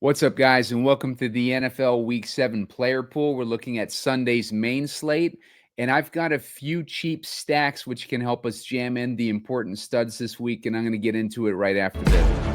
What's up, guys, and welcome to the NFL Week 7 player pool. We're looking at Sunday's main slate, and I've got a few cheap stacks which can help us jam in the important studs this week, and I'm going to get into it right after this.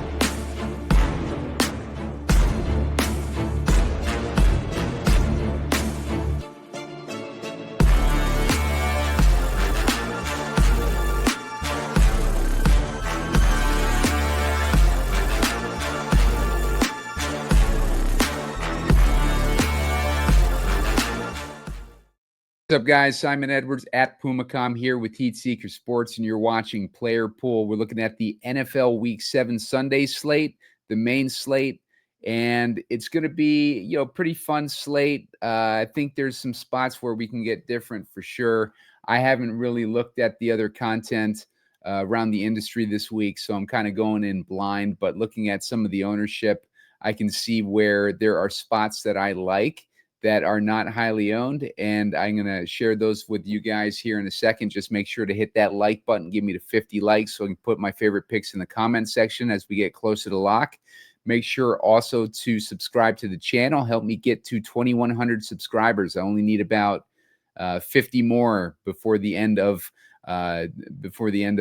What's up, guys? Simon Edwards at PumaCom here with Heat Seeker Sports, and you're watching Player Pool. We're looking at the NFL Week 7 Sunday slate, the main slate, and it's going to be, pretty fun slate. I think there's some spots where we can get different for sure. I haven't really looked at the other content around the industry this week, so I'm kind of going in blind, but looking at some of the ownership, I can see where there are spots that I like that are not highly owned, and I'm going to share those with you guys here in a second. Just make sure to hit that like button, give me to 50 likes so I can put my favorite picks in the comment section as we get closer to lock. Make sure also to subscribe to the channel. Help me get to 2,100 subscribers. I only need about 50 more before the end of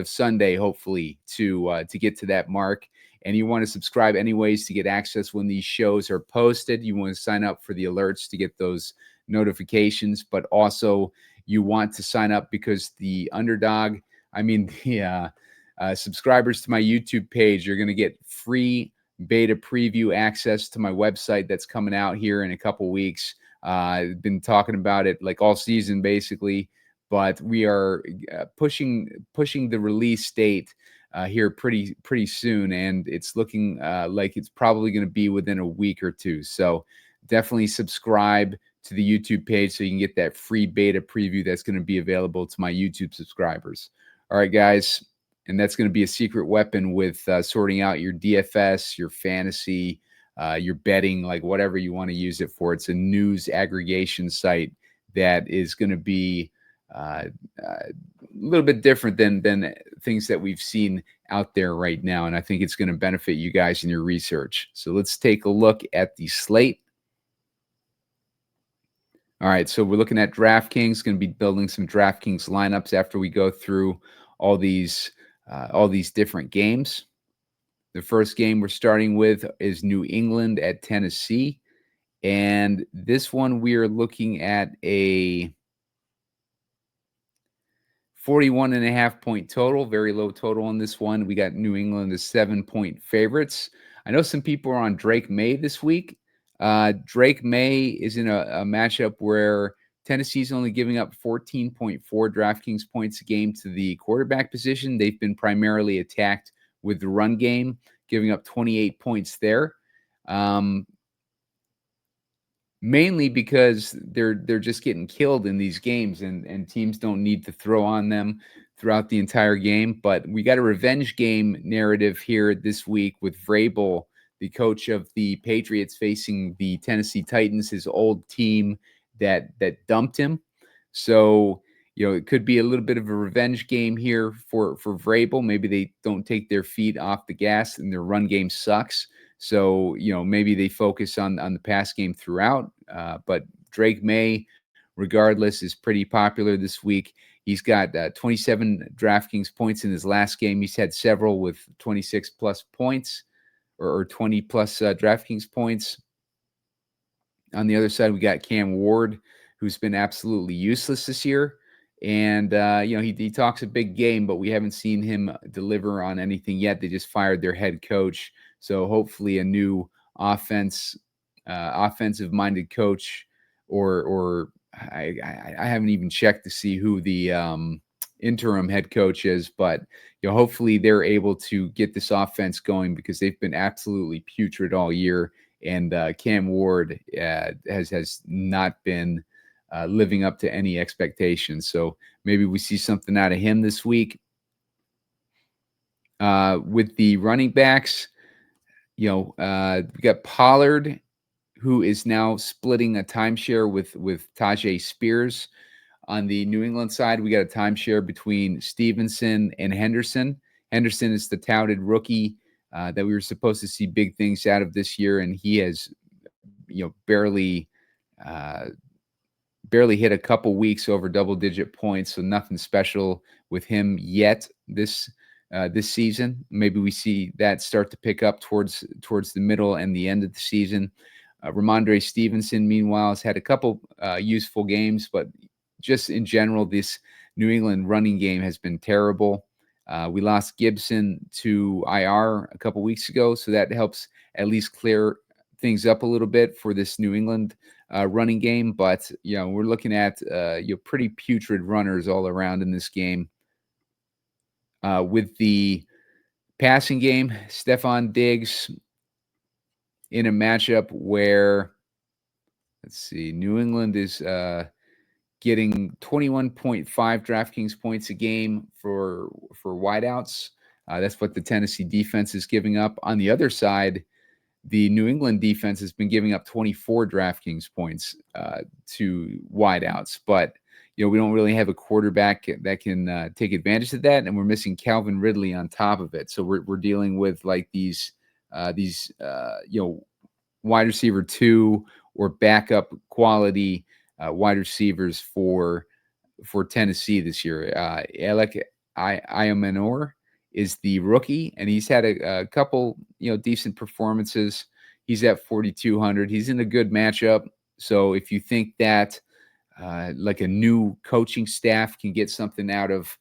Sunday, hopefully, to get to that mark. And you want to subscribe anyways to get access when these shows are posted. You want to sign up for the alerts to get those notifications, but also you want to sign up because the subscribers to my YouTube page are going to get free beta preview access to my website that's coming out here in a couple weeks. I've been talking about it like all season basically, but we are pushing the release date here pretty soon, and it's looking like it's probably going to be within a week or two. So definitely subscribe to the YouTube page so you can get that free beta preview that's going to be available to my YouTube subscribers. All right, guys, and that's going to be a secret weapon with sorting out your DFS, your fantasy, your betting, like whatever you want to use it for. It's a news aggregation site that is going to be a little bit different than things that we've seen out there right now, and I think it's going to benefit you guys in your research. So let's take a look at the slate. All right, so we're looking at DraftKings. Going to be building some DraftKings lineups after we go through all these different games. The first game we're starting with is New England at Tennessee, and this one we are looking at a 41.5 point total, very low total on this one. We got New England as 7-point favorites. I know some people are on Drake May this week. Drake May is in a matchup where Tennessee's only giving up 14.4 DraftKings points a game to the quarterback position. They've been primarily attacked with the run game, giving up 28 points there. Mainly because they're just getting killed in these games, and teams don't need to throw on them throughout the entire game. But we got a revenge game narrative here this week with Vrabel, the coach of the Patriots, facing the Tennessee Titans, his old team that dumped him. So, it could be a little bit of a revenge game here for Vrabel. Maybe they don't take their feet off the gas and their run game sucks. So, maybe they focus on the pass game throughout. But Drake May, regardless, is pretty popular this week. He's got 27 DraftKings points in his last game. He's had several with 26 plus points or 20 plus DraftKings points. On the other side, we got Cam Ward, who's been absolutely useless this year. And, he talks a big game, but we haven't seen him deliver on anything yet. They just fired their head coach. So hopefully a new offensive-minded coach, or I haven't even checked to see who the interim head coach is, but hopefully they're able to get this offense going because they've been absolutely putrid all year, and Cam Ward has not been living up to any expectations. So maybe we see something out of him this week. With the running backs, we got Pollard, who is now splitting a timeshare with Tajay Spears. On the New England side, we got a timeshare between Stevenson and Henderson. Henderson is the touted rookie that we were supposed to see big things out of this year, and he has, barely uh, barely hit a couple weeks over double-digit points, so nothing special with him yet this season. Maybe we see that start to pick up towards the middle and the end of the season. Ramondre Stevenson, meanwhile, has had a couple useful games, but just in general, this New England running game has been terrible. We lost Gibson to IR a couple weeks ago, so that helps at least clear things up a little bit for this New England running game. But we're looking at pretty putrid runners all around in this game. With the passing game, Stephon Diggs in a matchup where, let's see, New England is getting 21.5 DraftKings points a game for wideouts. That's what the Tennessee defense is giving up. On the other side, the New England defense has been giving up 24 DraftKings points to wideouts, but we don't really have a quarterback that can take advantage of that, and we're missing Calvin Ridley on top of it. So we're dealing with like these wide receiver 2 or backup quality wide receivers for Tennessee this year. Alec Iomenor is the rookie, and he's had a couple decent performances. He's at 4,200. He's in a good matchup. So if you think that like a new coaching staff can get something out of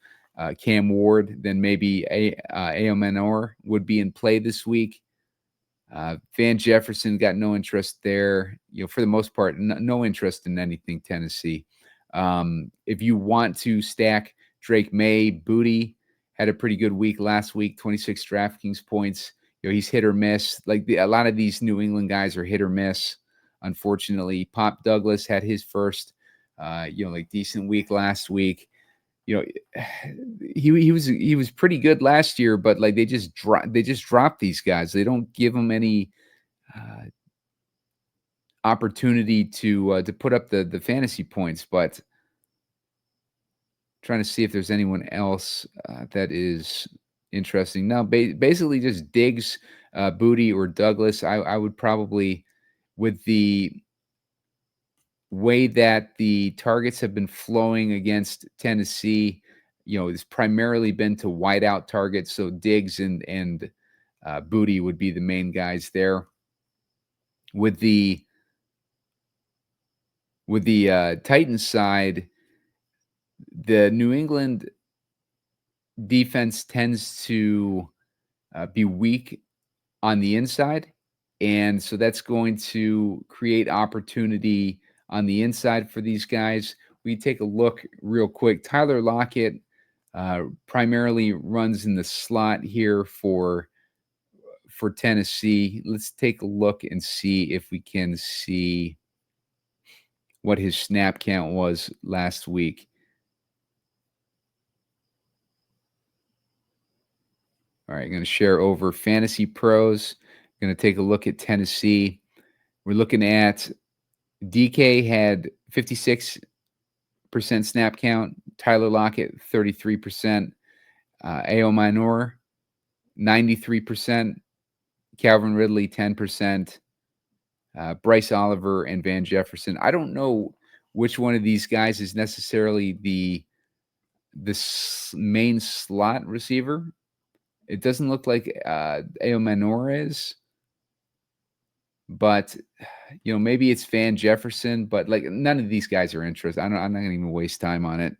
Cam Ward, then maybe Iomenor would be in play this week. Van Jefferson got no interest there. For the most part, no interest in anything Tennessee. If you want to stack Drake May, Booty had a pretty good week last week, 26 DraftKings points. He's hit or miss. Like a lot of these New England guys are hit or miss, unfortunately. Pop Douglas had his first, decent week last week. He was pretty good last year, but like they just drop these guys. They don't give them any opportunity to put up the fantasy points. But trying to see if there's anyone else that is interesting. No, basically just Diggs, Booty, or Douglas. I would probably, with the way that the targets have been flowing against Tennessee, it's primarily been to wideout targets. So Diggs and Booty would be the main guys there. With the Titans side, the New England defense tends to be weak on the inside, and so that's going to create opportunity on the inside for these guys. We take a look real quick. Tyler Lockett primarily runs in the slot here for Tennessee. Let's take a look and see if we can see what his snap count was last week. All right, I'm going to share over Fantasy Pros. I'm going to take a look at Tennessee. We're looking at DK had 56% snap count. Tyler Lockett, 33%. Iomenor, 93%. Calvin Ridley, 10%. Bryce Oliver and Van Jefferson. I don't know which one of these guys is necessarily the main slot receiver. It doesn't look like Iomenor is, but maybe it's Van Jefferson. But like none of these guys are interested. I'm not going to even waste time on it.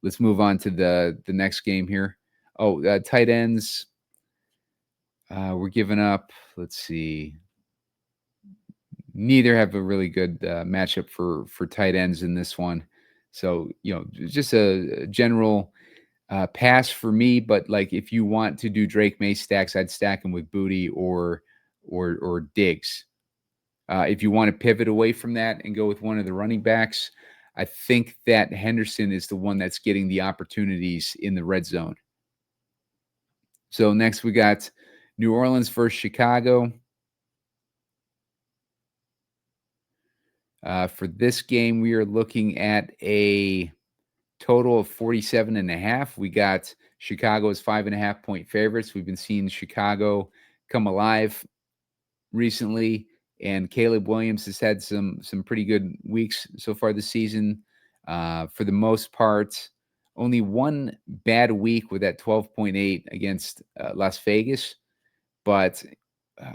Let's move on to the next game here. Tight ends. We're giving up. Let's see. Neither have a really good matchup for tight ends in this one. So, just a general pass for me. But like, if you want to do Drake May stacks, I'd stack him with Booty or Diggs. If you want to pivot away from that and go with one of the running backs, I think that Henderson is the one that's getting the opportunities in the red zone. So next we got New Orleans versus Chicago. For this game, we are looking at a total of 47.5. We got Chicago as 5.5 point favorites. We've been seeing Chicago come alive recently, and Caleb Williams has had some pretty good weeks so far this season. For the most part, only one bad week with that 12.8 against Las Vegas, but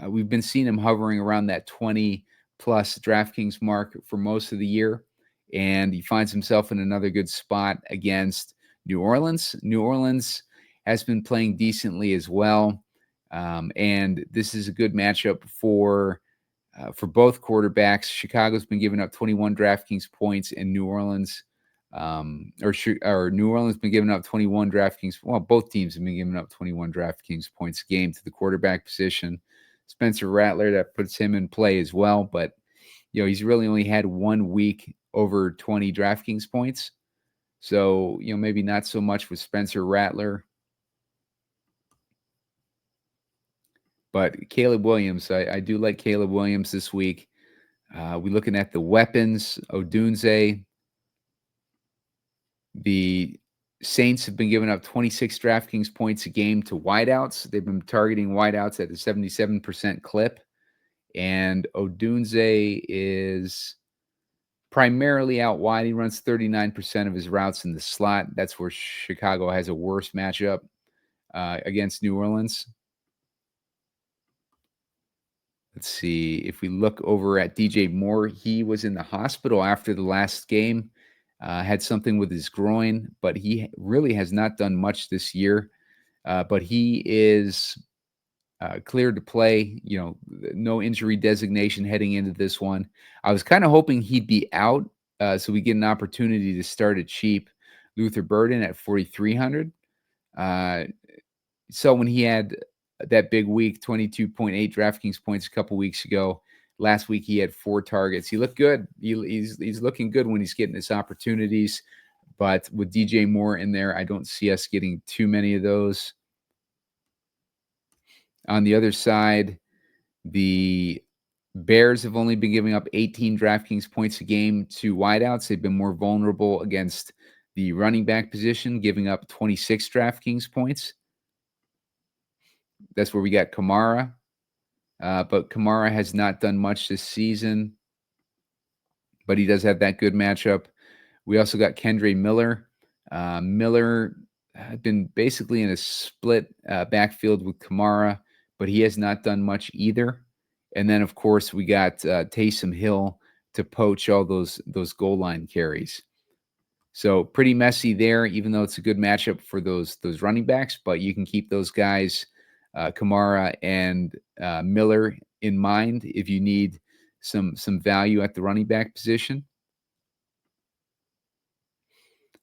we've been seeing him hovering around that 20 plus DraftKings mark for most of the year, and he finds himself in another good spot against New Orleans. New Orleans has been playing decently as well, and this is a good matchup for both quarterbacks. Chicago's been giving up 21 DraftKings points, and New Orleans, or New Orleans been giving up 21 DraftKings. Well, both teams have been giving up 21 DraftKings points a game to the quarterback position. Spencer Rattler, that puts him in play as well, but he's really only had 1 week over 20 DraftKings points. So, maybe not so much with Spencer Rattler. But Caleb Williams, I do like Caleb Williams this week. We're looking at the weapons. Odunze. The Saints have been giving up 26 DraftKings points a game to wideouts. They've been targeting wideouts at a 77% clip. And Odunze is primarily out wide. He runs 39% of his routes in the slot. That's where Chicago has a worse matchup against New Orleans. Let's see. If we look over at DJ Moore, he was in the hospital after the last game, had something with his groin, but he really has not done much this year. But he is cleared to play, no injury designation heading into this one. I was kind of hoping he'd be out so we get an opportunity to start a cheap Luther Burden at 4,300. So when he had that big week, 22.8 DraftKings points a couple weeks ago, last week he had 4 targets. He looked good. He's looking good when he's getting his opportunities. But with DJ Moore in there, I don't see us getting too many of those. On the other side, the Bears have only been giving up 18 DraftKings points a game to wideouts. They've been more vulnerable against the running back position, giving up 26 DraftKings points. That's where we got Kamara. But Kamara has not done much this season, but he does have that good matchup. We also got Kendre Miller. Miller had been basically in a split backfield with Kamara, but he has not done much either. And then, of course, we got Taysom Hill to poach all those goal line carries. So pretty messy there, even though it's a good matchup for those running backs. But you can keep those guys, Kamara and Miller, in mind if you need some value at the running back position.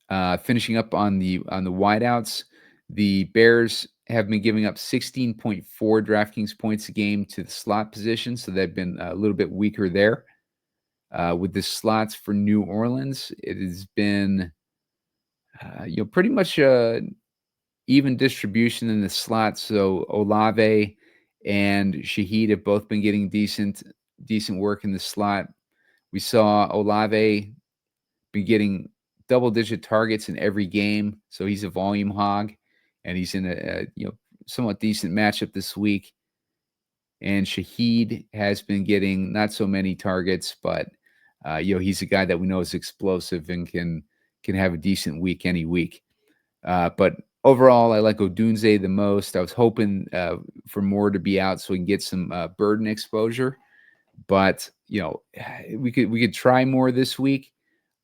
Finishing up on the wideouts, the Bears have been giving up 16.4 DraftKings points a game to the slot position, so they've been a little bit weaker there. With the slots for New Orleans, it has been pretty much even distribution in the slots. So Olave and Shaheed have both been getting decent work in the slot. We saw Olave be getting double-digit targets in every game, so he's a volume hog, and he's in a somewhat decent matchup this week. And Shaheed has been getting not so many targets, but he's a guy that we know is explosive and can have a decent week any week. But overall, I like Odunze the most. I was hoping for Moore to be out so we can get some Burden exposure, but we could try Moore this week.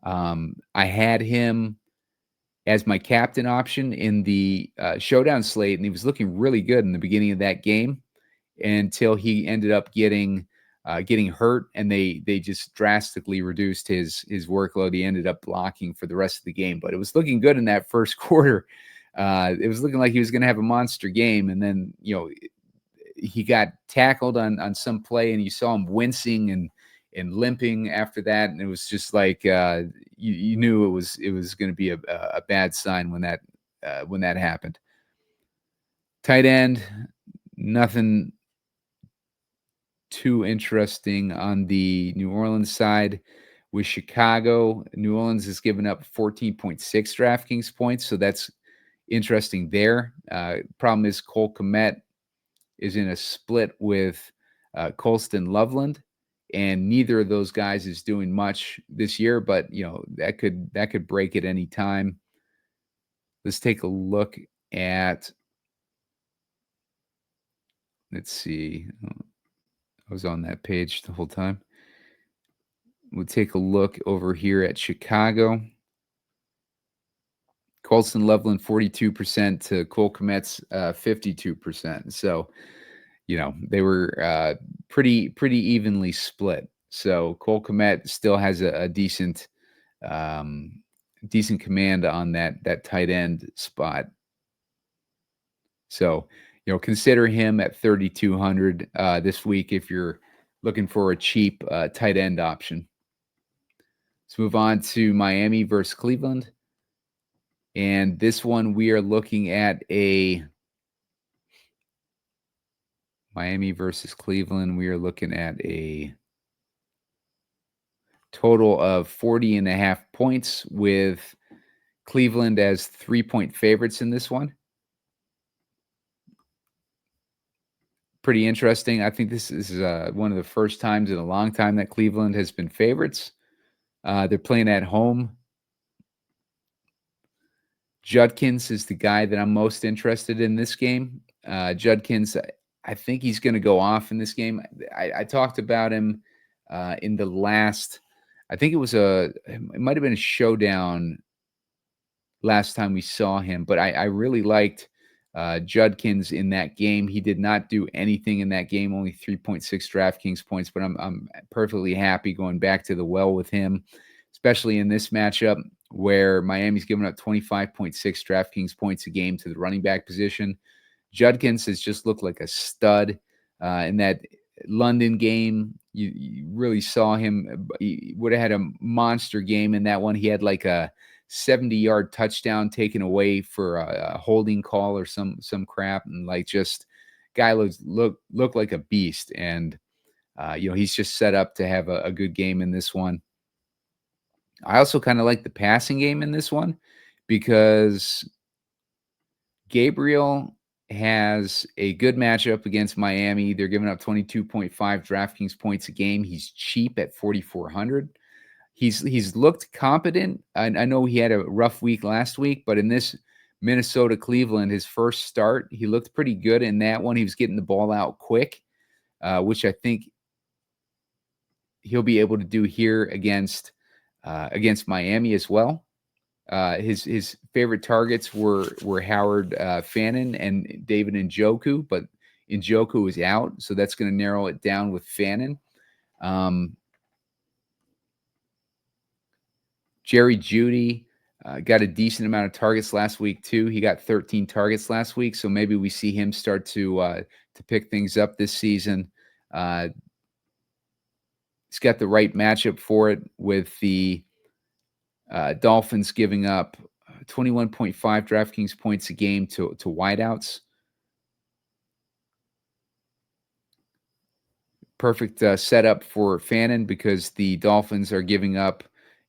I had him as my captain option in the showdown slate, and he was looking really good in the beginning of that game until he ended up getting hurt, and they just drastically reduced his workload. He ended up blocking for the rest of the game, but it was looking good in that first quarter. It was looking like he was going to have a monster game, and then he got tackled on some play, and you saw him wincing and limping after that, and it was just like you knew it was going to be a bad sign when that happened. Tight end, nothing too interesting on the New Orleans side. With Chicago, New Orleans has given up 14.6 DraftKings points, so that's interesting there. Problem is Cole Kmet is in a split with Colston Loveland, and neither of those guys is doing much this year, but that could break at any time. Let's take a look at, let's see. I was on that page the whole time. We'll take a look over here at Chicago. Colston Loveland 42% to Cole Kmet's 52%. So, they were pretty evenly split. So Cole Kmet still has a decent command on that tight end spot. So, consider him at 3,200 this week if you're looking for a cheap tight end option. Let's move on to Miami versus Cleveland. And this one, we are looking at a Miami versus Cleveland. We are looking at a total of 40.5 points with Cleveland as 3-point favorites in this one. Pretty interesting. I think this is one of the first times in a long time that Cleveland has been favorites. They're playing at home. Judkins is the guy that I'm most interested in this game. Judkins, I think he's going to go off in this game. I talked about him in the last, I think it might have been a showdown last time we saw him, but I really liked Judkins in that game. He did not do anything in that game, only 3.6 DraftKings points, but I'm perfectly happy going back to the well with him, especially in this matchup where Miami's giving up 25.6 DraftKings points a game to the running back position. Judkins has just looked like a stud in that London game. You really saw him. He would have had a monster game in that one. He had like a 70-yard touchdown taken away for a holding call or some crap, and just guy looked like a beast. And he's just set up to have a good game in this one. I also kind of like the passing game in this one because Gabriel has a good matchup against Miami. They're giving up 22.5 DraftKings points a game. He's cheap at 4,400. He's looked competent. I know he had a rough week last week, but in this Minnesota-Cleveland, his first start, he looked pretty good in that one. He was getting the ball out quick, which I think he'll be able to do here against Miami as well. His favorite targets were Howard Fannin and David Njoku, but Njoku is out, so that's going to narrow it down with Fannin. Jerry Jeudy got a decent amount of targets last week too. He got 13 targets last week, so maybe we see him start to pick things up this season. He's got the right matchup for it with the Dolphins giving up 21.5 DraftKings points a game to wideouts. Perfect setup for Fannin because the Dolphins are giving up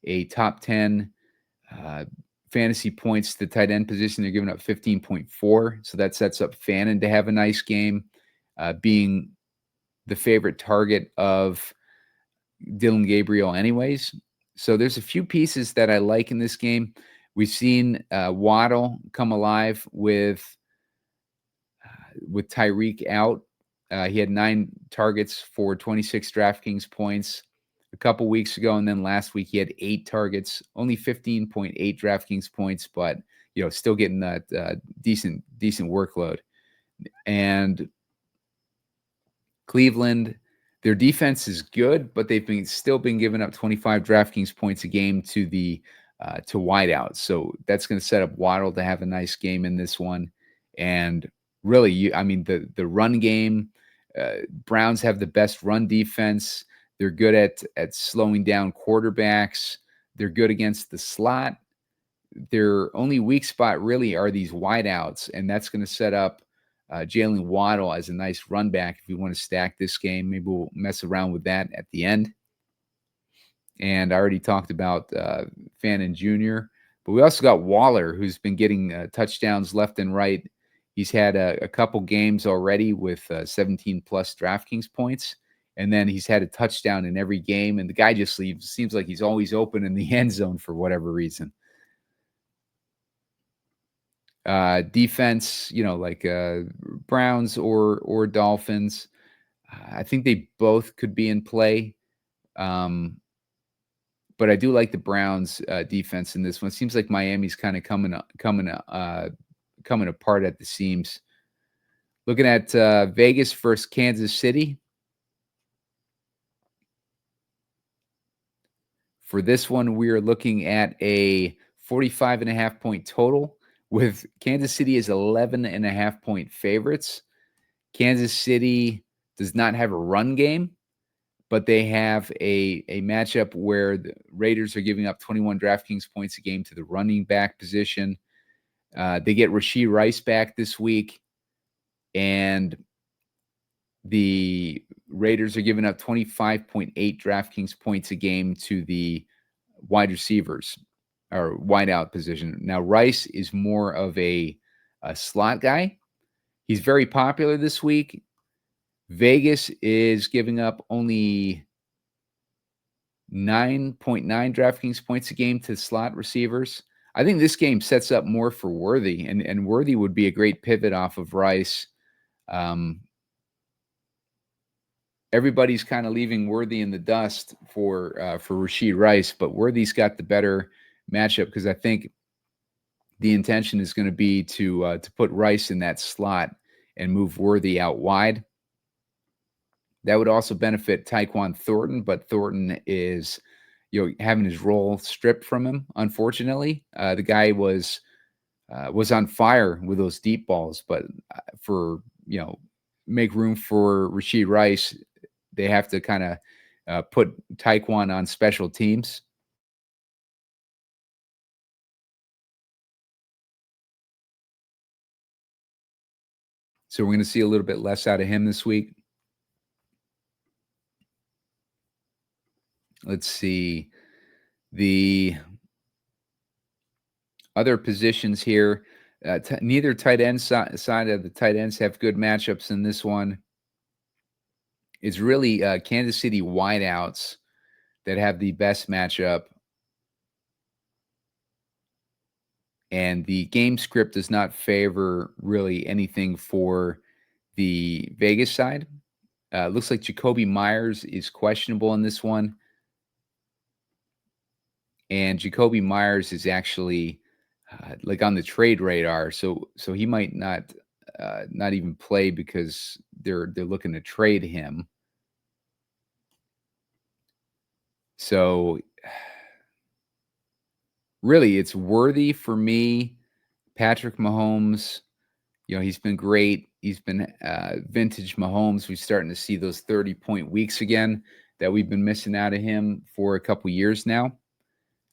a top 10 fantasy points to tight end position. They're giving up 15.4. So that sets up Fannin to have a nice game, being the favorite target of Dillon Gabriel anyways. So there's a few pieces that I like in this game. We've seen Waddle come alive with Tyreek out. He had 9 targets for 26 DraftKings points a couple weeks ago, and then last week he had 8 targets, only 15.8 DraftKings points, but still getting that decent workload. And Cleveland, their defense is good, but they've still been giving up 25 DraftKings points a game to wideouts. So that's going to set up Waddle to have a nice game in this one. And really, the run game, Browns have the best run defense. They're good at slowing down quarterbacks. They're good against the slot. Their only weak spot really are these wideouts, and that's going to set up Jalen Waddle as a nice run back if you want to stack this game. Maybe we'll mess around with that at the end. And I already talked about Fannin Jr., but we also got Waller, who's been getting touchdowns left and right He's had a couple games already with 17 plus DraftKings points, and then he's had a touchdown in every game. And the guy just seems like he's always open in the end zone for whatever reason. Defense, like Browns or Dolphins. I think they both could be in play. But I do like the Browns defense in this one. It seems like Miami's kind of coming apart at the seams. Looking at Vegas versus Kansas City. For this one, we are looking at a 45.5 point total with Kansas City as 11.5 point favorites. Kansas City does not have a run game, but they have a matchup where the Raiders are giving up 21 DraftKings points a game to the running back position. They get Rashee Rice back this week, and the Raiders are giving up 25.8 DraftKings points a game to the wide receivers or wide out position. Now, Rice is more of a slot guy. He's very popular this week. Vegas is giving up only 9.9 DraftKings points a game to slot receivers. I think this game sets up more for Worthy, and Worthy would be a great pivot off of Rice. Everybody's kind of leaving Worthy in the dust for Rashee Rice, but Worthy's got the better matchup because I think the intention is going to be to put Rice in that slot and move Worthy out wide. That would also benefit Tyquan Thornton, but Thornton is, having his role stripped from him. Unfortunately, the guy was on fire with those deep balls, but for make room for Rashee Rice, they have to kind of put Tyquan on special teams. So we're going to see a little bit less out of him this week. Let's see. The other positions here, neither tight end side of the tight ends have good matchups in this one. It's really Kansas City wideouts that have the best matchup. And the game script does not favor really anything for the Vegas side. Looks like Jacoby Myers is questionable in this one. And Jacoby Myers is actually like on the trade radar. So he might not even play because they're looking to trade him. So really, it's Worthy for me. Patrick Mahomes, he's been great. He's been vintage Mahomes. We're starting to see those 30-point weeks again that we've been missing out of him for a couple years now.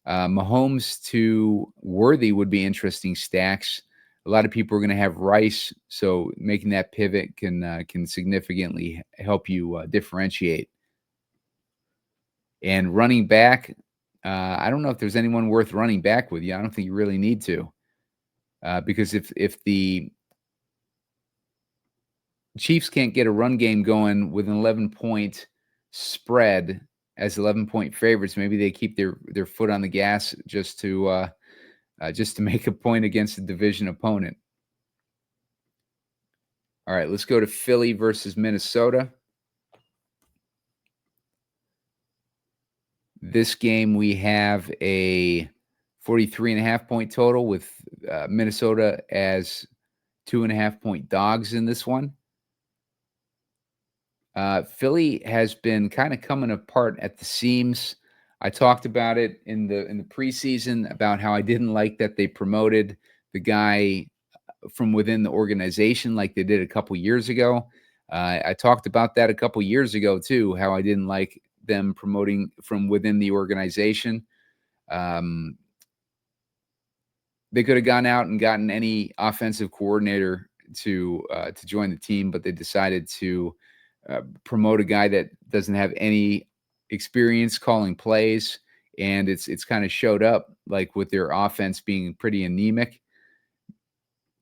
Mahomes to Worthy would be interesting stacks. A lot of people are going to have Rice, so making that pivot can significantly help you differentiate. And running back, I don't know if there's anyone worth running back with you. I don't think you really need to, because if the Chiefs can't get a run game going with an 11-point spread as 11-point favorites, maybe they keep their foot on the gas just to make a point against a division opponent. All right, let's go to Philly versus Minnesota. This game, we have a 43.5 point total with Minnesota as 2.5 point dogs in this one. Philly has been kind of coming apart at the seams. I talked about it in the preseason about how I didn't like that they promoted the guy from within the organization like they did a couple years ago. I talked about that a couple years ago too, how I didn't like them promoting from within the organization. They could have gone out and gotten any offensive coordinator to join the team, but they decided to promote a guy that doesn't have any experience calling plays, and it's kind of showed up like with their offense being pretty anemic.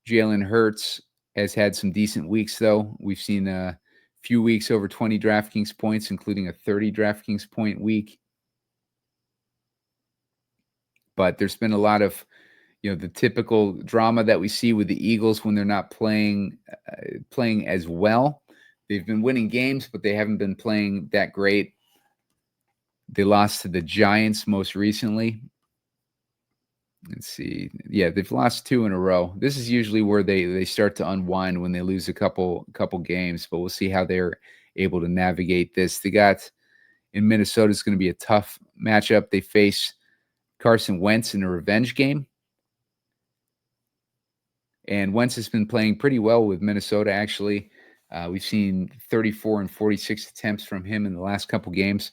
Jalen Hurts has had some decent weeks, though. We've seen a few weeks over 20 DraftKings points, including a 30 DraftKings point week. But there's been a lot of, the typical drama that we see with the Eagles when they're not playing as well. They've been winning games, but they haven't been playing that great. They lost to the Giants most recently. Let's see. Yeah, they've lost 2 in a row. This is usually where they start to unwind when they lose a couple games, but we'll see how they're able to navigate this. They got in Minnesota is going to be a tough matchup. They face Carson Wentz in a revenge game. And Wentz has been playing pretty well with Minnesota, actually. We've seen 34 and 46 attempts from him in the last couple games.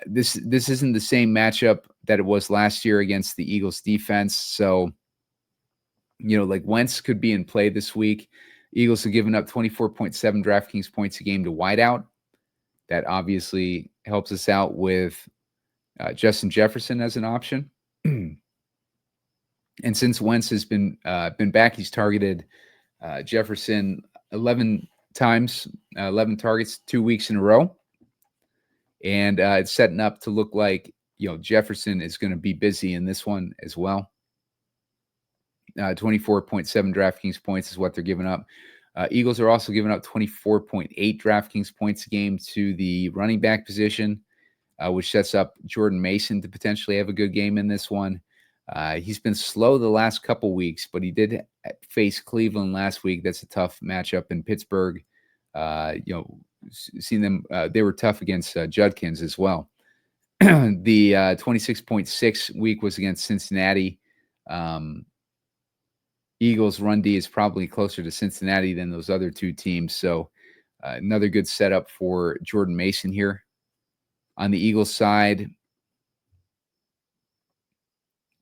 This isn't the same matchup that it was last year against the Eagles defense. So, like Wentz could be in play this week. Eagles have given up 24.7 DraftKings points a game to wideout. That obviously helps us out with Justin Jefferson as an option. And since Wentz has been back, he's targeted Jefferson 11 times, 11 targets, 2 weeks in a row. And it's setting up to look like, Jefferson is going to be busy in this one as well. 24.7 DraftKings points is what they're giving up. Eagles are also giving up 24.8 DraftKings points a game to the running back position, which sets up Jordan Mason to potentially have a good game in this one. He's been slow the last couple weeks, but he did face Cleveland last week. That's a tough matchup in Pittsburgh. Seen them. They were tough against Judkins as well. The 26.6 week was against Cincinnati. Eagles run D is probably closer to Cincinnati than those other 2 teams. So another good setup for Jordan Mason here. On the Eagles side,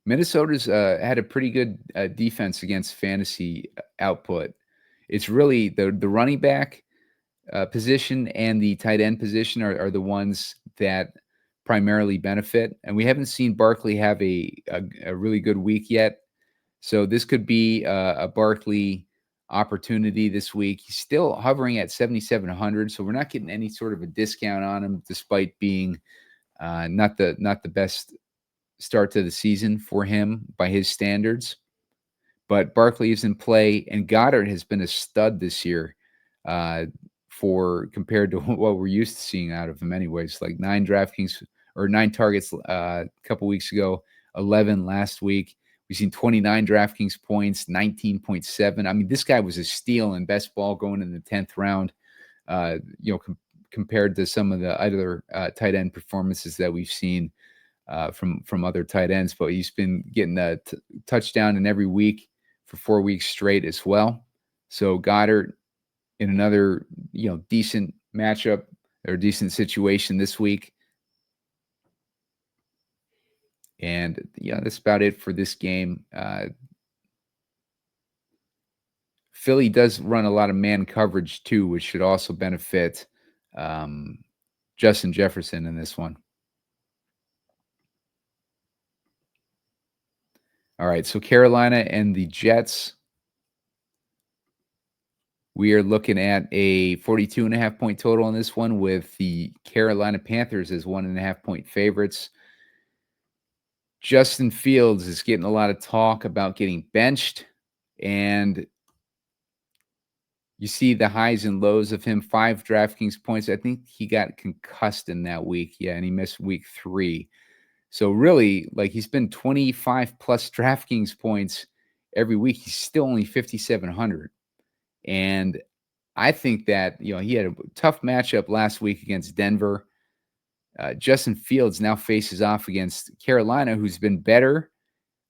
Minnesota's had a pretty good defense against fantasy output. It's really the running back position and the tight end position are the ones that primarily benefit. And we haven't seen Barkley have a really good week yet. So this could be a Barkley opportunity this week. He's still hovering at 7,700, so we're not getting any sort of a discount on him, despite being not the best start to the season for him by his standards. But Barkley is in play, and Goddard has been a stud this year compared to what we're used to seeing out of him anyways. Like 9 targets a couple weeks ago, 11 last week. We've seen 29 DraftKings points, 19.7. I mean, this guy was a steal in best ball going in the 10th round, compared to some of the other tight end performances that we've seen from other tight ends. But he's been getting a touchdown in every week for 4 weeks straight as well. So Goddard in another, decent matchup or decent situation this week. And that's about it for this game. Philly does run a lot of man coverage too, which should also benefit Justin Jefferson in this one. All right, so Carolina and the Jets. We are looking at a 42.5 point total in this one, with the Carolina Panthers as 1.5 point favorites. Justin Fields is getting a lot of talk about getting benched, and you see the highs and lows of him. 5 DraftKings points. I think he got concussed in that week. Yeah, and he missed week 3. So really, like, he's been 25 plus DraftKings points every week. He's still only 5,700. And I think that, he had a tough matchup last week against Denver. Justin Fields now faces off against Carolina, who's been better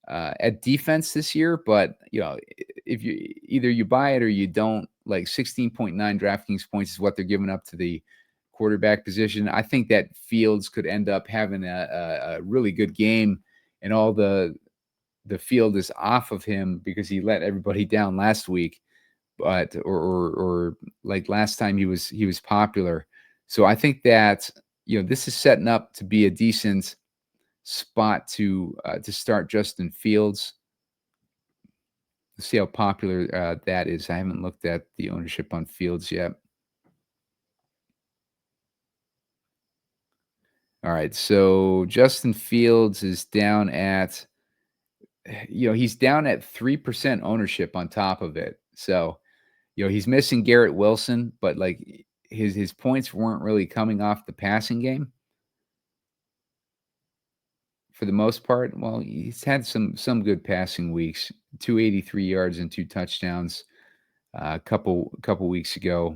at defense this year. But, if you buy it or you don't, like 16.9 DraftKings points is what they're giving up to the quarterback position. I think that Fields could end up having a really good game, and all the field is off of him because he let everybody down last week. But or like last time he was popular. So I think that this is setting up to be a decent spot to start Justin Fields. Let's see how popular that is. I haven't looked at the ownership on Fields yet. All right, so Justin Fields is down at, he's down at 3% ownership on top of it. So, he's missing Garrett Wilson, but like his points weren't really coming off the passing game for the most part. Well, he's had some good passing weeks, 283 yards and 2 touchdowns a couple weeks ago.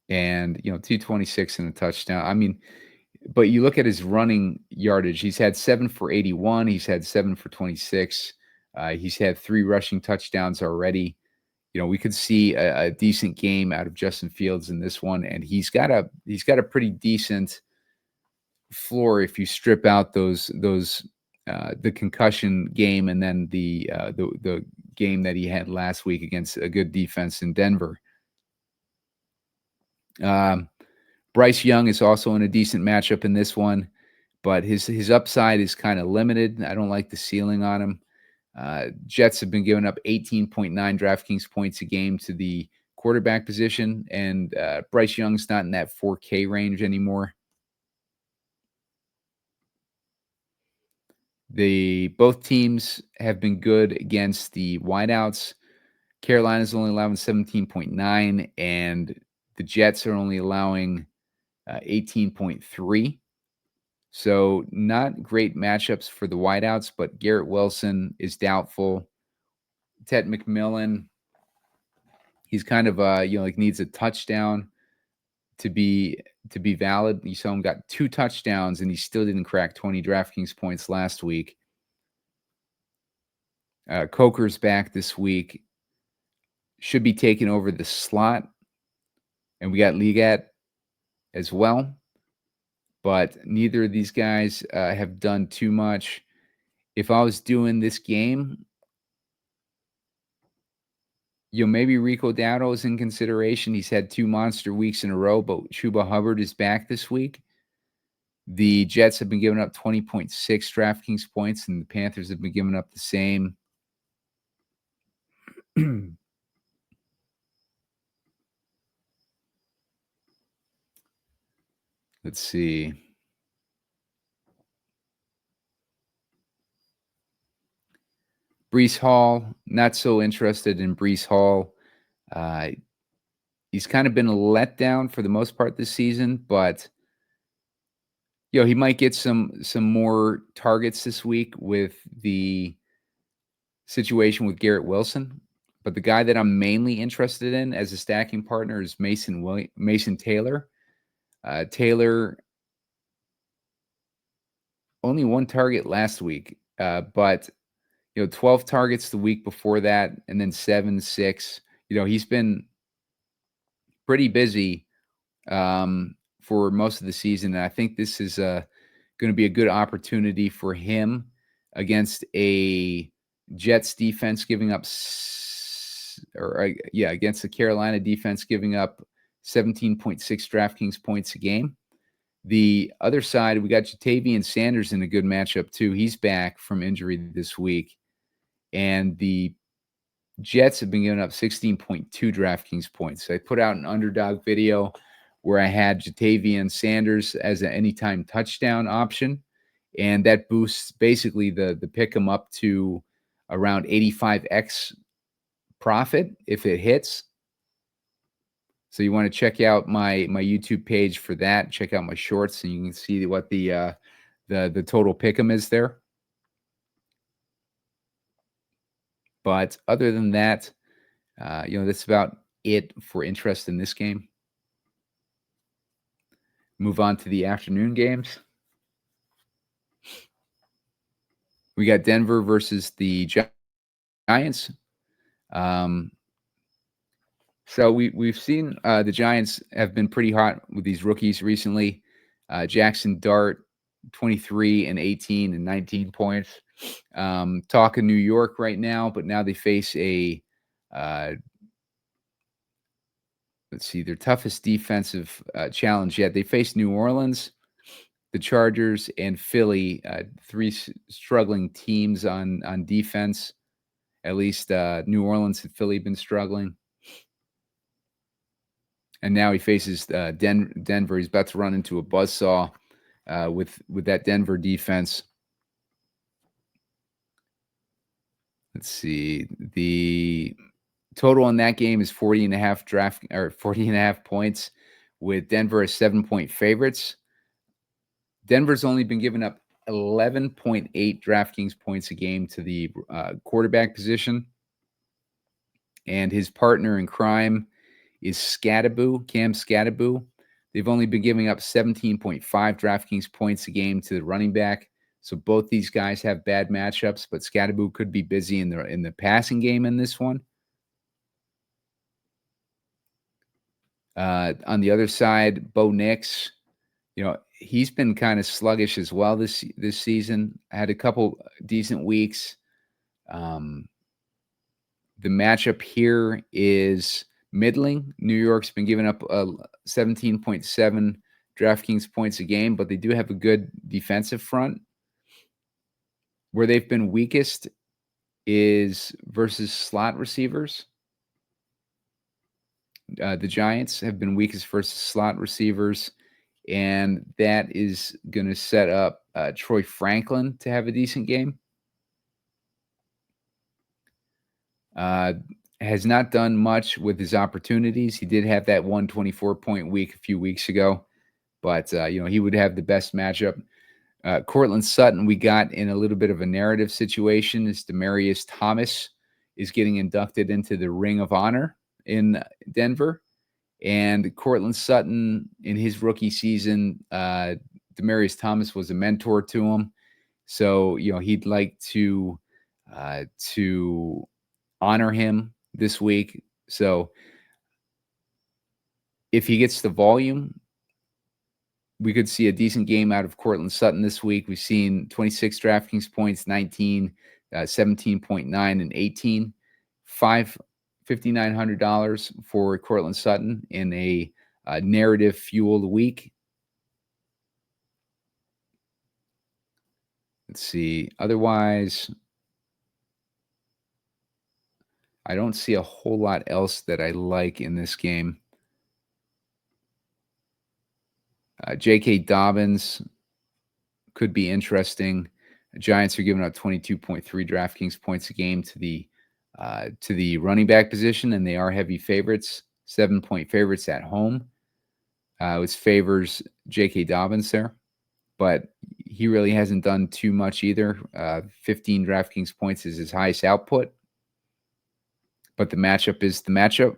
And 226 and a touchdown. I mean, but you look at his running yardage, he's had 7 for 81, he's had 7 for 26. He's had 3 rushing touchdowns already. We could see a decent game out of Justin Fields in this one, and he's got a pretty decent floor if you strip out those the concussion game and then the game that he had last week against a good defense in Denver. Bryce Young is also in a decent matchup in this one, but his upside is kind of limited. I don't like the ceiling on him. Jets have been giving up 18.9 DraftKings points a game to the quarterback position, and Bryce Young's not in that 4K range anymore. Both teams have been good against the wideouts. Carolina's only allowing 17.9, and the Jets are only allowing 18.3. So not great matchups for the wideouts, but Garrett Wilson is doubtful. Ted McMillan, he's kind of needs a touchdown to be valid. You saw him got 2 touchdowns and he still didn't crack 20 DraftKings points last week. Coker's back this week. Should be taking over the slot. And we got Ligat as well. But neither of these guys have done too much. If I was doing this game, maybe Rico Dowdle is in consideration. He's had 2 monster weeks in a row, but Chuba Hubbard is back this week. The Jets have been giving up 20.6 DraftKings points, and the Panthers have been giving up the same. Let's see. Breece Hall, not so interested in Breece Hall. He's kind of been a letdown for the most part this season, but he might get some more targets this week with the situation with Garrett Wilson. But the guy that I'm mainly interested in as a stacking partner is Mason Taylor. Taylor only 1 target last week, but 12 targets the week before that, and then 7, 6. He's been pretty busy for most of the season, and I think this is going to be a good opportunity for him against a Jets defense giving up, against the Carolina defense giving up 17.6 DraftKings points a game. The other side, we got Jatavian Sanders in a good matchup too. He's back from injury this week. And the Jets have been giving up 16.2 DraftKings points. So I put out an underdog video where I had Jatavian Sanders as an anytime touchdown option. And that boosts basically the pick 'em up to around 85x profit if it hits. So you want to check out my YouTube page for that. Check out my shorts, and you can see what the total pick'em is there. But other than that, that's about it for interest in this game. Move on to the afternoon games. We got Denver versus the Giants. So we've seen the Giants have been pretty hot with these rookies recently. Jackson Dart, 23 and 18 and 19 points. Talking New York right now, but now they face a let's see, their toughest defensive challenge yet. They face New Orleans, the Chargers and Philly, three struggling teams on defense. At least New Orleans and Philly have been struggling. And now he faces Denver. He's about to run into a buzzsaw with that Denver defense. Let's see. The total on that game is 40.5 points, with Denver as 7-point favorites. Denver's only been giving up 11.8 DraftKings points a game to the quarterback position. And his partner in crime is Cam Scattaboo. They've only been giving up 17.5 DraftKings points a game to the running back. So both these guys have bad matchups, but Scattaboo could be busy in the passing game in this one. On the other side, Bo Nix, he's been kind of sluggish as well this season. I had a couple decent weeks. The matchup here is middling. New York's been giving up 17.7 DraftKings points a game, but they do have a good defensive front. Where they've been weakest is versus slot receivers. The Giants have been weakest versus slot receivers, and that is going to set up Troy Franklin to have a decent game. Has not done much with his opportunities. He did have that 124-point week a few weeks ago, but he would have the best matchup. Cortland Sutton, we got in a little bit of a narrative situation as Demaryius Thomas is getting inducted into the Ring of Honor in Denver. And Cortland Sutton, in his rookie season, Demaryius Thomas was a mentor to him. So, he'd like to honor him this week. So if he gets the volume, we could see a decent game out of Cortland Sutton this week. We've seen 26 DraftKings points, 19, 17.9, and 18. $5,900 for Cortland Sutton in a narrative-fueled week. Let's see. Otherwise, I don't see a whole lot else that I like in this game. J.K. Dobbins could be interesting. The Giants are giving up 22.3 DraftKings points a game to the running back position, and they are heavy favorites, 7-point favorites at home. Which favors J.K. Dobbins there, but he really hasn't done too much either. 15 DraftKings points is his highest output, but the matchup is the matchup.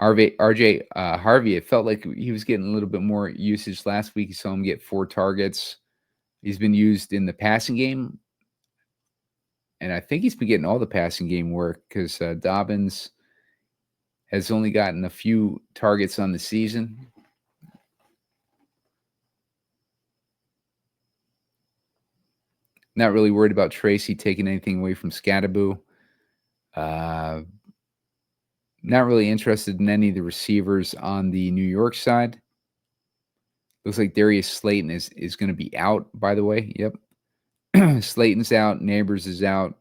RJ Harvey, it felt like he was getting a little bit more usage last week. You saw him get 4 targets. He's been used in the passing game, and I think he's been getting all the passing game work because Dobbins has only gotten a few targets on the season. Not really worried about Tracy taking anything away from Scattaboo. Not really interested in any of the receivers on the New York side. Looks like Darius Slayton is going to be out, by the way. Yep. Slayton's out. Neighbors is out.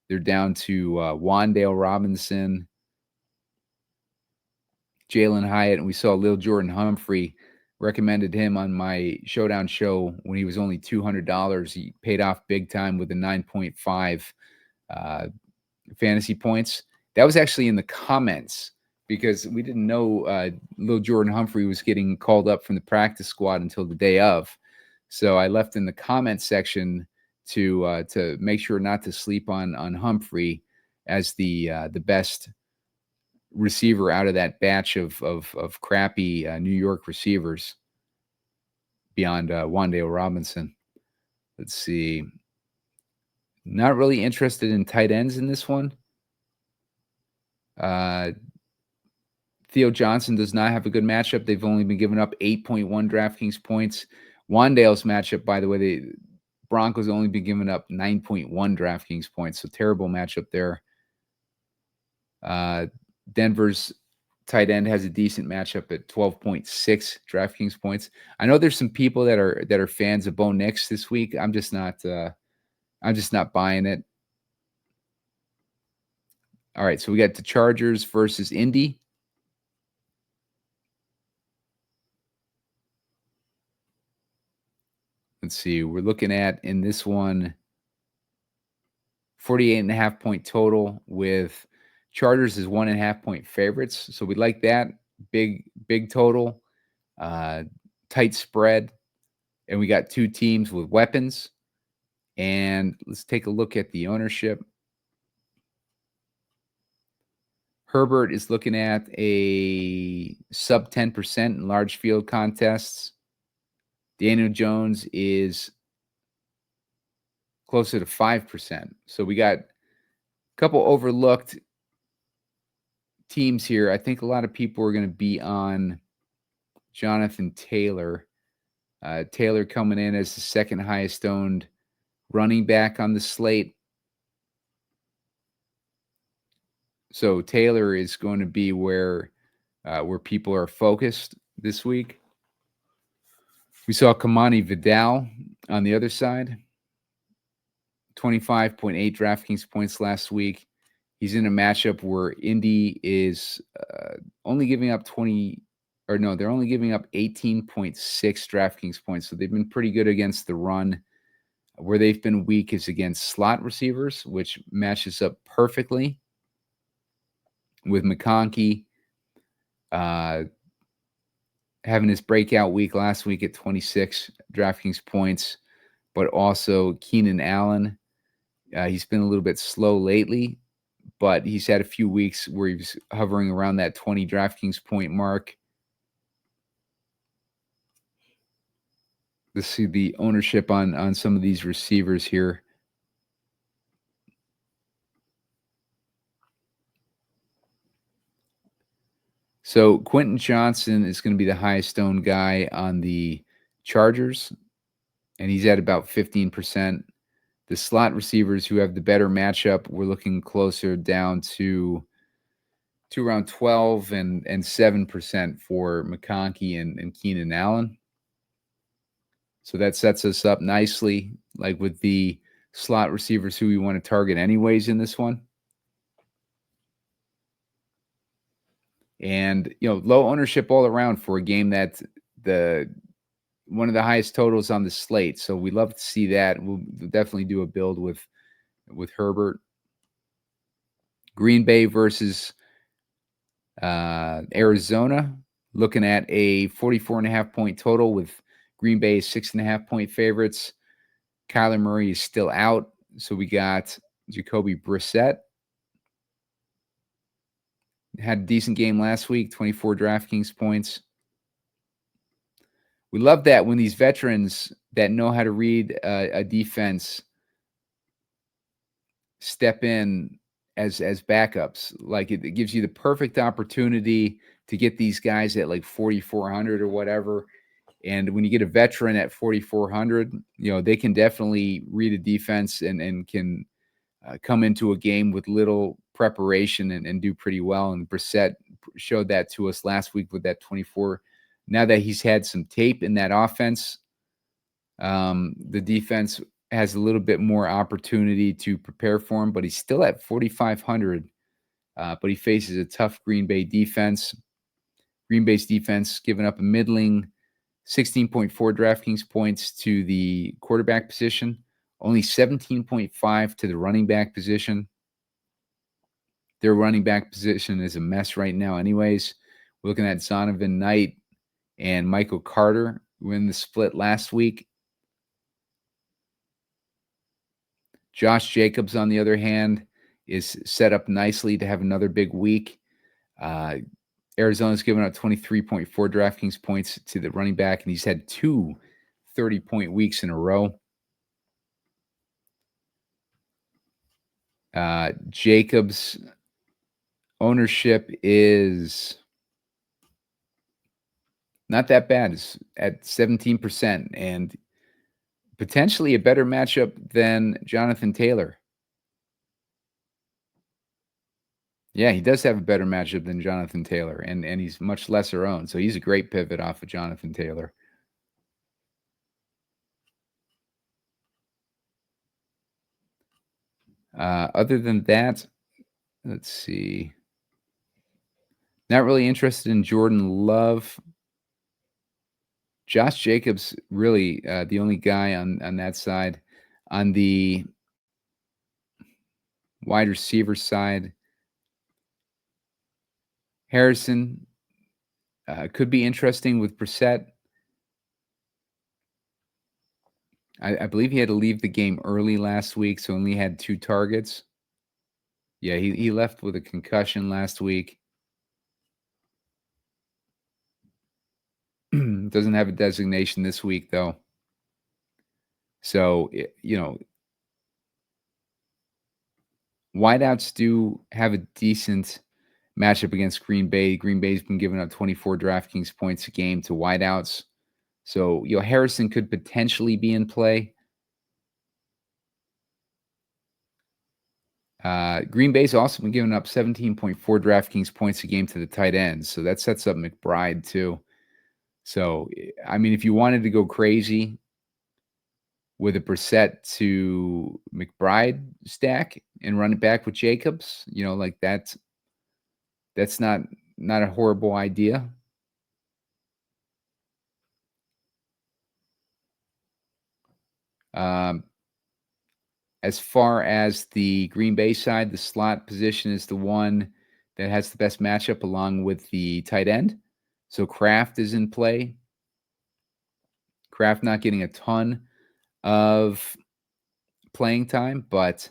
They're down to Wan'Dale Robinson, Jalen Hyatt, and we saw Lil Jordan Humphrey. Recommended him on my Showdown show when he was only $200. He paid off big time with a 9.5 fantasy points. That was actually in the comments because we didn't know Lil Jordan Humphrey was getting called up from the practice squad until the day of. So I left in the comment section to make sure not to sleep on Humphrey as the best receiver out of that batch of crappy New York receivers beyond Wan'Dale Robinson. Let's see. Not really interested in tight ends in this one. Theo Johnson does not have a good matchup. They've only been giving up 8.1 DraftKings points. Wan'Dale's matchup, by the way, the Broncos only been giving up 9.1 DraftKings points, so terrible matchup there. Denver's tight end has a decent matchup at 12.6 DraftKings points. I know there's some people that are fans of Bo Nix this week. I'm just not buying it. All right, so we got the Chargers versus Indy. Let's see. We're looking at in this one 48.5 point total with Chargers as 1.5 point favorites. So we like that. Big total, tight spread. And we got two teams with weapons. And let's take a look at the ownership. Herbert is looking at a sub 10% in large field contests. Daniel Jones is closer to 5%. So we got a couple overlooked teams here. I think a lot of people are going to be on Jonathan Taylor. Taylor coming in as the second highest owned running back on the slate. So Taylor is going to be where people are focused this week. We saw Kamani Vidal on the other side. 25.8 DraftKings points last week. He's in a matchup where Indy is only giving up they're only giving up 18.6 DraftKings points. So they've been pretty good against the run. Where they've been weak is against slot receivers, which matches up perfectly with McConkey having his breakout week last week at 26 DraftKings points, but also Keenan Allen. He's been a little bit slow lately, but he's had a few weeks where he was hovering around that 20 DraftKings point mark. Let's see the ownership on some of these receivers here. So Quentin Johnson is going to be the highest owned guy on the Chargers, and he's at about 15%. The slot receivers who have the better matchup, we're looking closer down to around 12 and 7% for McConkey and Keenan Allen. So that sets us up nicely, like with the slot receivers who we want to target anyways in this one. And, low ownership all around for a game that's one of the highest totals on the slate. So we love to see that. We'll definitely do a build with Herbert. Green Bay versus Arizona, looking at a 44.5 point total with Green Bay 6.5 point favorites. Kyler Murray is still out. So we got Jacoby Brissett. Had a decent game last week, 24 DraftKings points. We love that when these veterans that know how to read a defense step in as backups. Like it gives you the perfect opportunity to get these guys at like 4,400 or whatever. And when you get a veteran at 4,400, they can definitely read a defense and can come into a game with little preparation and do pretty well. And Brissett showed that to us last week with that 24. Now that he's had some tape in that offense, the defense has a little bit more opportunity to prepare for him, but he's still at 4,500. But he faces a tough Green Bay defense. Green Bay's defense giving up a middling 16.4 DraftKings points to the quarterback position, only 17.5 to the running back position. Their running back position is a mess right now anyways. We're looking at Zonovan Knight and Michael Carter who were in the split last week. Josh Jacobs, on the other hand, is set up nicely to have another big week. Arizona's given up 23.4 DraftKings points to the running back, and he's had two 30-point weeks in a row. Jacobs' ownership is not that bad. It's at 17%, and potentially a better matchup than Jonathan Taylor. Yeah, he does have a better matchup than Jonathan Taylor, and he's much lesser owned, so he's a great pivot off of Jonathan Taylor. Other than that, let's see. Not really interested in Jordan Love. Josh Jacobs, really the only guy on that side. On the wide receiver side, Harrison could be interesting with Brissett. I believe he had to leave the game early last week, so only had 2 targets. Yeah, he left with a concussion last week. Doesn't have a designation this week, though. So, wideouts do have a decent matchup against Green Bay. Green Bay's been giving up 24 DraftKings points a game to wideouts. So, Harrison could potentially be in play. Green Bay's also been giving up 17.4 DraftKings points a game to the tight ends. So that sets up McBride too. So, I mean, if you wanted to go crazy with a Brissett to McBride stack and run it back with Jacobs, like that's not a horrible idea. Um, as far as the Green Bay side, the slot position is the one that has the best matchup along with the tight end. So Kraft is in play. Kraft not getting a ton of playing time, but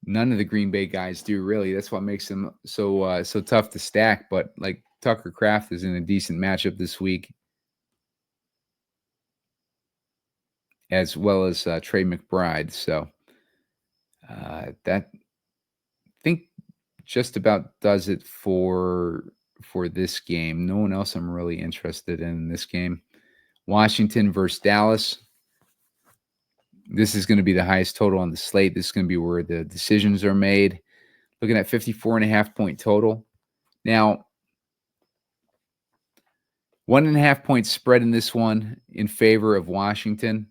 none of the Green Bay guys do really. That's what makes them so tough to stack. But like Tucker Kraft is in a decent matchup this week, as well as Trey McBride. So that I think just about does it for this game. No one else I'm really interested in this game. Washington versus Dallas. This is going to be the highest total on the slate. This is going to be where the decisions are made. Looking at 54.5 point total. Now, 1.5 point spread in this one in favor of Washington.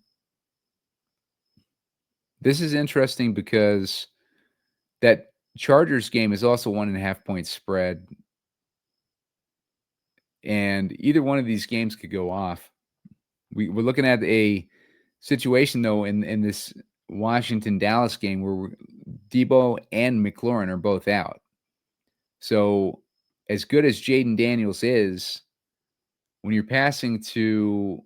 This is interesting because that Chargers game is also 1.5 point spread. And either one of these games could go off. We're looking at a situation, though, in this Washington-Dallas game where Debo and McLaurin are both out. So as good as Jayden Daniels is, when you're passing to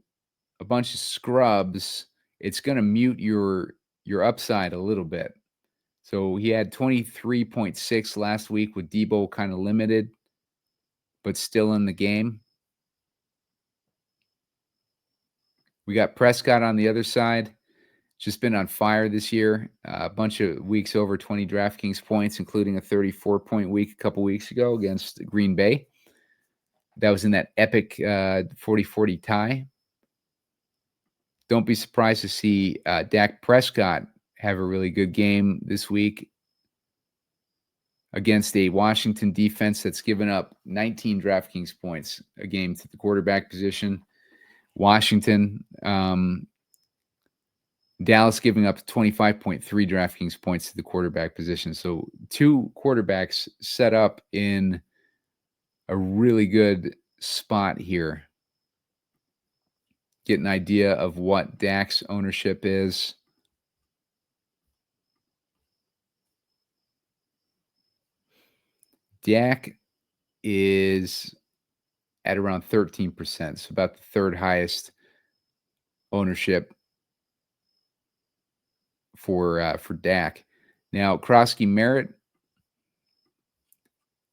a bunch of scrubs, it's going to mute your upside a little bit. So he had 23.6 last week with Debo kind of limited, but still in the game. We got Prescott on the other side. Just been on fire this year. A bunch of weeks over 20 DraftKings points, including a 34-point week a couple weeks ago against Green Bay. That was in that epic 40-40 tie. Don't be surprised to see Dak Prescott have a really good game this week against a Washington defense that's given up 19 DraftKings points a game to the quarterback position. Washington, Dallas giving up 25.3 DraftKings points to the quarterback position. So 2 quarterbacks set up in a really good spot here. Get an idea of what Dak's ownership is. Dak is at around 13%, so about the third highest ownership for Dak. Now, Krosky Merritt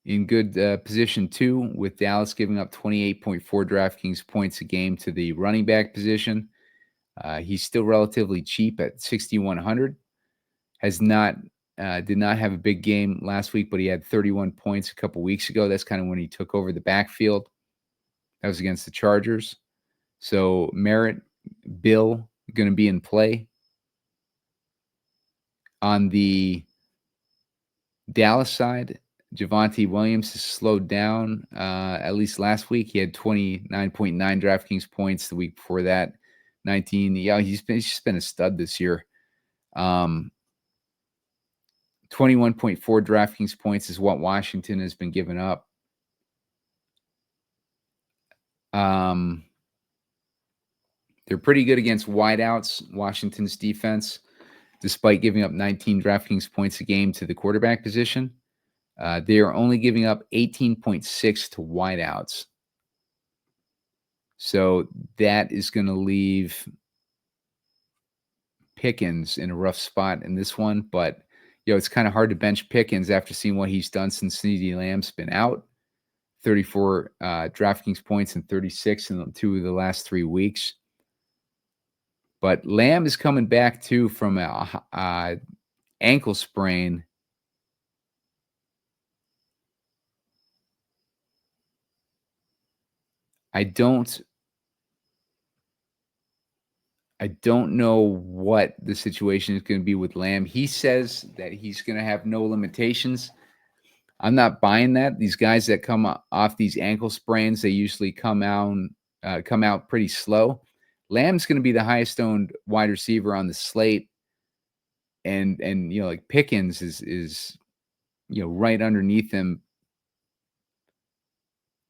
in good position too, with Dallas giving up 28.4 DraftKings points a game to the running back position. He's still relatively cheap at 6,100. Did not have a big game last week, but he had 31 points a couple weeks ago. That's kind of when he took over the backfield. That was against the Chargers. So Merritt, Bill, going to be in play. On the Dallas side, Javonte Williams has slowed down, at least last week. He had 29.9 DraftKings points. The week before that, 19. Yeah, he's just been a stud this year. 21.4 DraftKings points is what Washington has been giving up. They're pretty good against wideouts, Washington's defense, despite giving up 19 DraftKings points a game to the quarterback position. They are only giving up 18.6 to wideouts. So that is going to leave Pickens in a rough spot in this one. But, it's kind of hard to bench Pickens after seeing what he's done since CeeDee Lamb's been out. 34 DraftKings points and 36 in 2 of the last 3 weeks. But Lamb is coming back, too, from a ankle sprain. I don't know what the situation is going to be with Lamb. He says that he's going to have no limitations. I'm not buying that. These guys that come off these ankle sprains, they usually come out pretty slow. Lamb's going to be the highest owned wide receiver on the slate, and like Pickens is right underneath him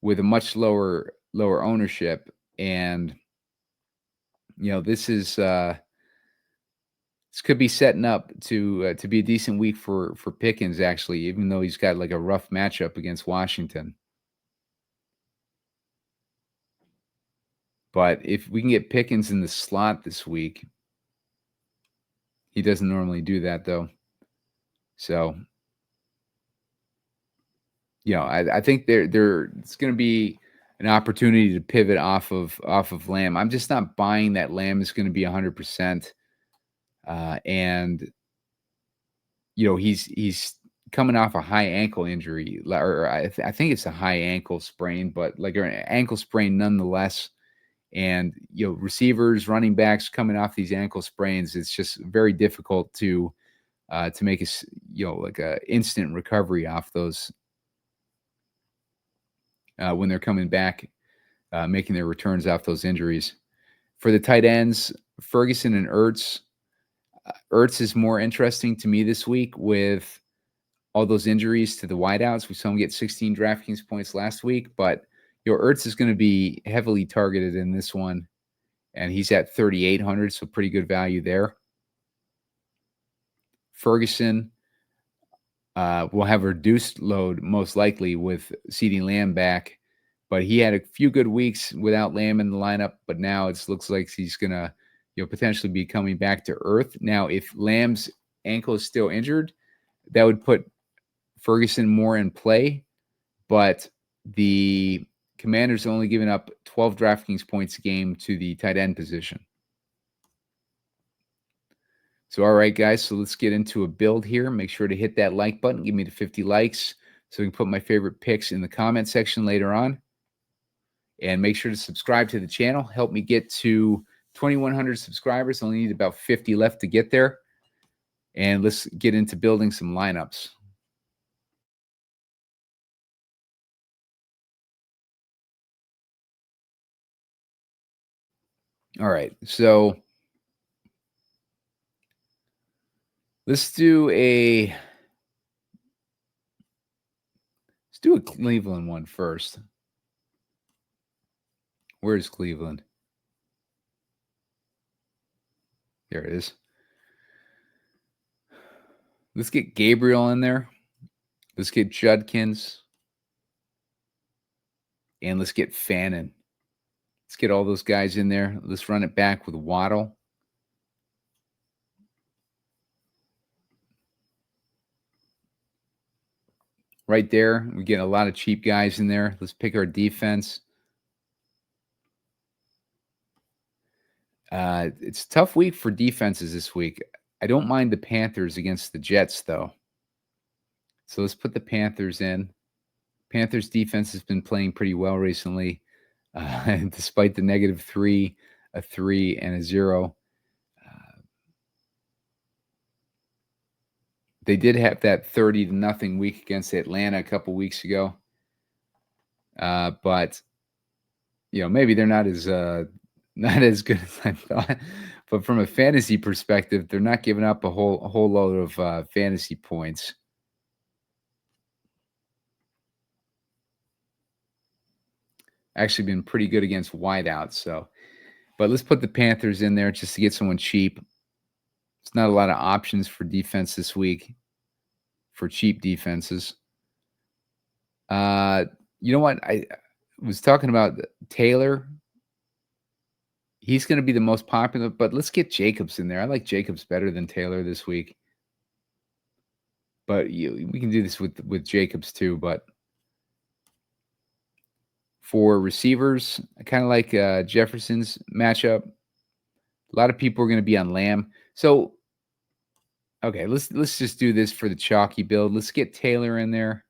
with a much lower ownership, and this could be setting up to be a decent week for Pickens, actually, even though he's got like a rough matchup against Washington. But if we can get Pickens in the slot this week, he doesn't normally do that, though. So, I think it's going to be an opportunity to pivot off of Lamb. I'm just not buying that Lamb is going to be 100%. And he's coming off a high ankle injury, or I think it's a high ankle sprain, but like an ankle sprain nonetheless. And receivers, running backs coming off these ankle sprains, it's just very difficult to make like a instant recovery off those when they're coming back, making their returns off those injuries. For the tight ends, Ferguson and Ertz. Ertz is more interesting to me this week with all those injuries to the wideouts. We saw him get 16 DraftKings points last week, but Ertz is going to be heavily targeted in this one, and he's at 3,800, so pretty good value there. Ferguson will have a reduced load most likely with CeeDee Lamb back, but he had a few good weeks without Lamb in the lineup, but now it looks like he's going to potentially be coming back to earth. Now, if Lamb's ankle is still injured, that would put Ferguson more in play, but the Commanders only giving up 12 DraftKings points a game to the tight end position. So, all right, guys, so let's get into a build here. Make sure to hit that like button. Give me the 50 likes so we can put my favorite picks in the comment section later on. And make sure to subscribe to the channel. Help me get to 2,100 subscribers. Only need about 50 left to get there. And let's get into building some lineups. All right, so let's do a Cleveland one first. Where's Cleveland? There it is. Let's get Gabriel in there. Let's get Judkins. And let's get Fannin. Let's get all those guys in there. Let's run it back with Waddle. Right there, we get a lot of cheap guys in there. Let's pick our defense. It's a tough week for defenses this week. I don't mind the Panthers against the Jets, though. So let's put the Panthers in. Panthers defense has been playing pretty well recently, despite the -3, a 3, and a 0. They did have that 30-0 week against Atlanta a couple weeks ago. But maybe they're not as good as I thought. But from a fantasy perspective, they're not giving up a whole load of fantasy points. Actually been pretty good against wideouts. So, but let's put the Panthers in there just to get someone cheap. It's not a lot of options for defense this week for cheap defenses. You know what? I was talking about Taylor. He's going to be the most popular, but let's get Jacobs in there. I like Jacobs better than Taylor this week. But we can do this with Jacobs too. But for receivers, I kind of like Jefferson's matchup. A lot of people are going to be on Lamb. So, okay, let's just do this for the chalky build. Let's get Taylor in there,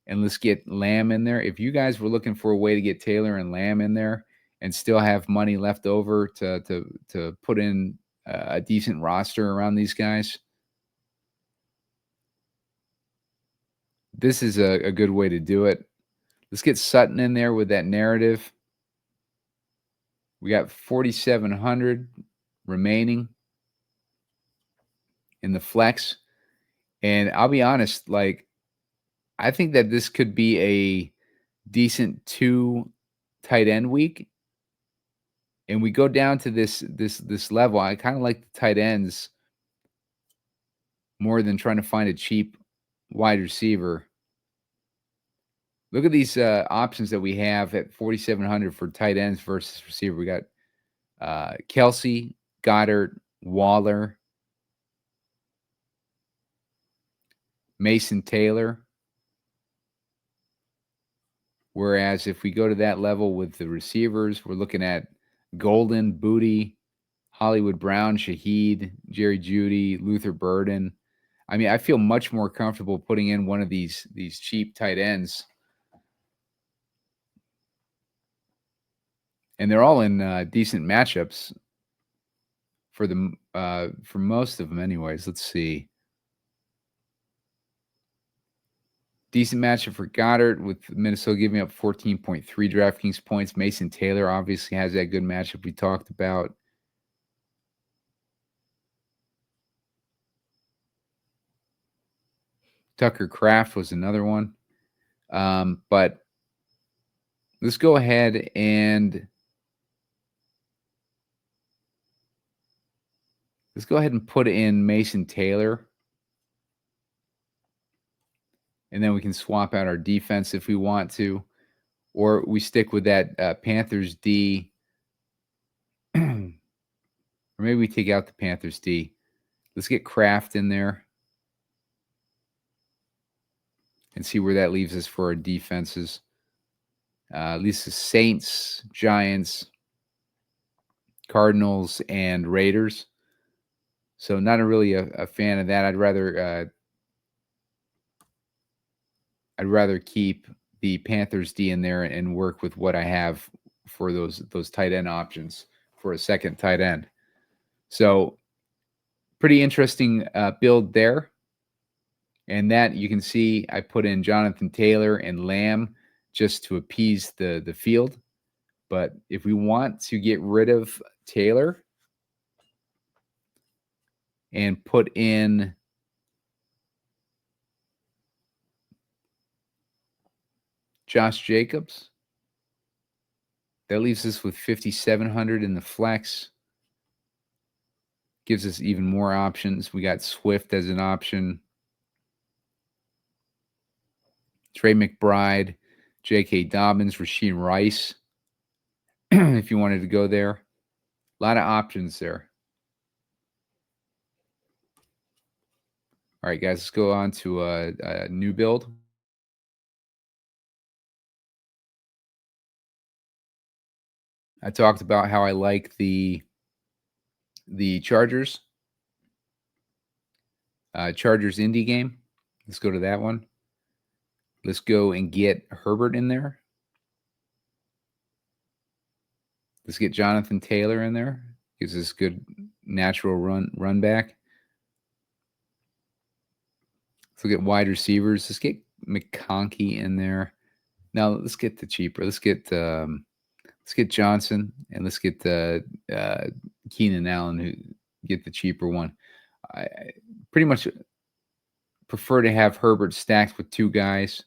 and let's get Lamb in there. If you guys were looking for a way to get Taylor and Lamb in there and still have money left over to put in a decent roster around these guys, this is a good way to do it. Let's get Sutton in there with that narrative. We got 4,700 remaining in the flex. And I'll be honest, I think that this could be a decent 2 tight end week. And we go down to this level. I kind of like the tight ends more than trying to find a cheap wide receiver. Look at these options that we have at 4,700 for tight ends versus receiver. We got Kelsey, Goddard, Waller, Mason Taylor. Whereas if we go to that level with the receivers, we're looking at Golden, Booty, Hollywood Brown, Shaheed, Jerry Jeudy, Luther Burden. I mean, I feel much more comfortable putting in one of these cheap tight ends. And they're all in decent matchups for most of them anyways. Let's see. Decent matchup for Goddard with Minnesota giving up 14.3 DraftKings points. Mason Taylor obviously has that good matchup we talked about. Tucker Kraft was another one. But let's go ahead and put in Mason Taylor. And then we can swap out our defense if we want to. Or we stick with that Panthers D. Or maybe we take out the Panthers D. Let's get Kraft in there. And see where that leaves us for our defenses. At least the Saints, Giants, Cardinals, and Raiders. So not really a fan of that. I'd rather keep the Panthers D in there and work with what I have for those tight end options for a second tight end. So pretty interesting build there. And that you can see I put in Jonathan Taylor and Lamb just to appease the field. But if we want to get rid of Taylor and put in Josh Jacobs, that leaves us with 5,700 in the flex. Gives us even more options. We got Swift as an option. Trey McBride, J.K. Dobbins, Rasheed Rice, if you wanted to go there. A lot of options there. All right, guys, let's go on to a new build. I talked about how I like the Chargers. Chargers indie game. Let's go to that one. Let's go and get Herbert in there. Let's get Jonathan Taylor in there. Gives us good natural run back. Let's look at wide receivers. Let's get McConkey in there. Now let's get the cheaper. Let's get Johnson, and let's get Keenan Allen, who get the cheaper one. I pretty much prefer to have Herbert stacked with two guys.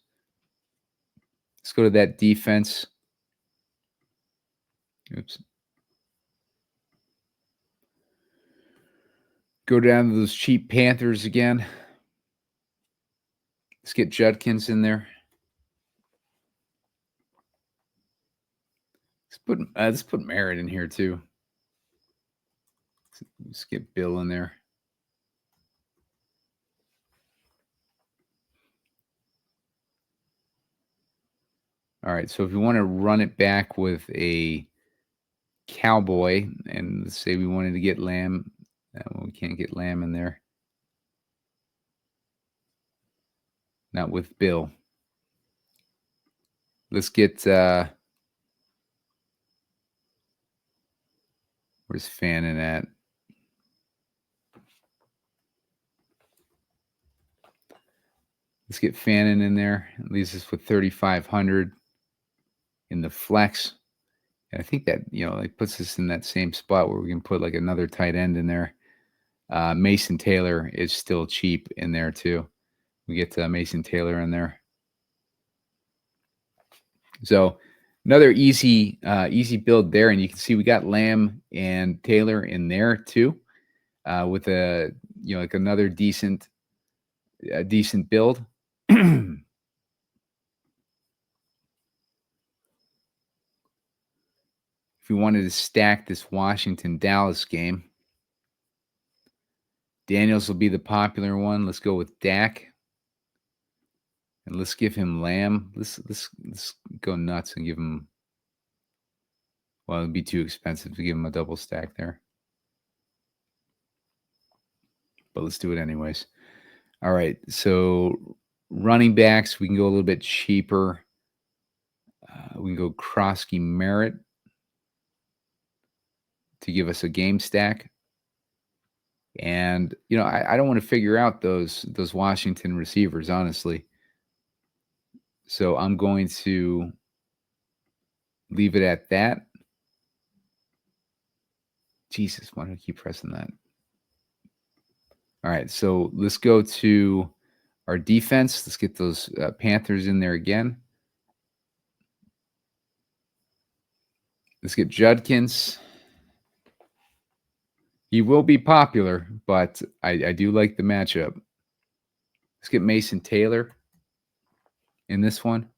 Let's go to that defense. Oops. Go down to those cheap Panthers again. Let's get Judkins in there. Let's put Merritt in here too. Let's get Bill in there. All right, so if you want to run it back with a cowboy, and let's say we wanted to get Lamb, we can't get Lamb in there. Not with Bill. Let's get where's Fannin at? Let's get Fannin in there. It leaves us with 3,500 in the flex. And I think that, it puts us in that same spot where we can put like another tight end in there. Mason Taylor is still cheap in there too. We get Mason Taylor in there. So another easy build there. And you can see we got Lamb and Taylor in there too, with like another decent build. If we wanted to stack this Washington-Dallas game, Daniels will be the popular one. Let's go with Dak. And let's give him Lamb. Let's go nuts and give him, well, it'd be too expensive to give him a double stack there. But let's do it anyways. All right, so running backs, we can go a little bit cheaper. We can go Krosky Merritt to give us a game stack. And, I don't want to figure out those Washington receivers, honestly. So I'm going to leave it at that. Jesus, why do I keep pressing that? All right, so let's go to our defense. Let's get those Panthers in there again. Let's get Judkins. He will be popular, but I do like the matchup. Let's get Mason Taylor in this one,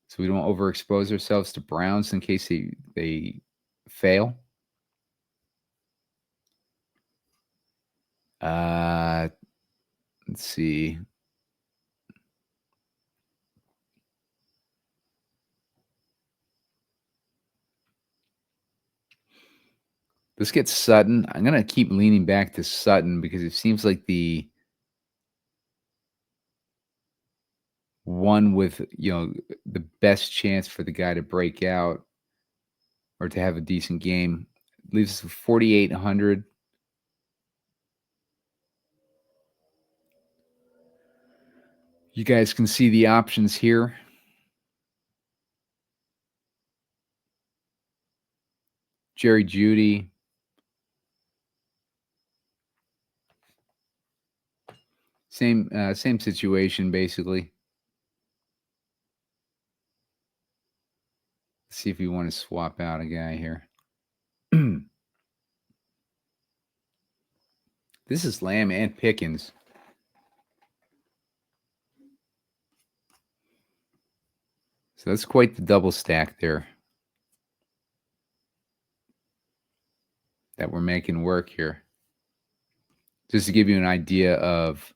so we don't overexpose ourselves to Browns in case they fail. Let's see. Let's get Sutton. I'm going to keep leaning back to Sutton because it seems like the one with, the best chance for the guy to break out or to have a decent game. Leaves us with 4,800. You guys can see the options here. Jerry Jeudy. Same situation, basically. Let's see if we want to swap out a guy here. This is Lamb and Pickens. So that's quite the double stack there that we're making work here. Just to give you an idea of,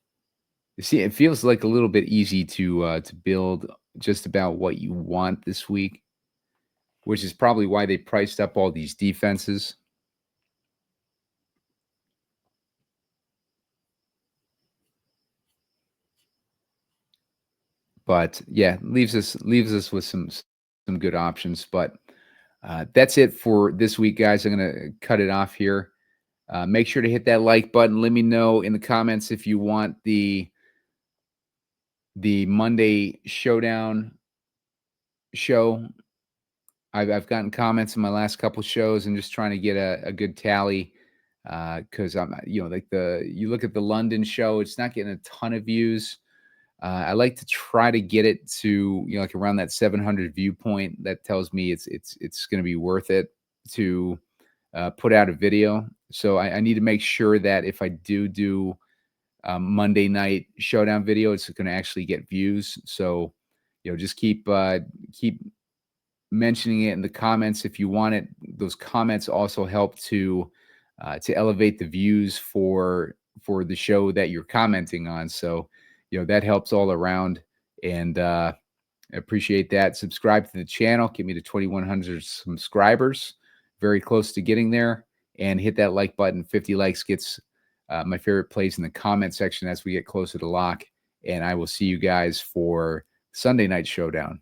you see, it feels like a little bit easy to build just about what you want this week, which is probably why they priced up all these defenses. But yeah, leaves us with some good options. But that's it for this week, guys. I'm going to cut it off here. Make sure to hit that like button. Let me know in the comments if you want the Monday showdown show. I've gotten comments in my last couple shows and just trying to get a good tally, because I'm, like you look at the London show, it's not getting a ton of views. I like to try to get it to, like around that 700 viewpoint. That tells me it's going to be worth it to put out a video. So I need to make sure that if I do Monday night showdown video, it's going to actually get views. So just keep mentioning it in the comments if you want it. Those comments also help to elevate the views for the show that you're commenting on. So that helps all around, and I appreciate that. Subscribe to the channel, get me to 2,100 subscribers, very close to getting there, and hit that like button. 50 likes gets my favorite plays in the comment section as we get closer to lock, and I will see you guys for Sunday night showdown.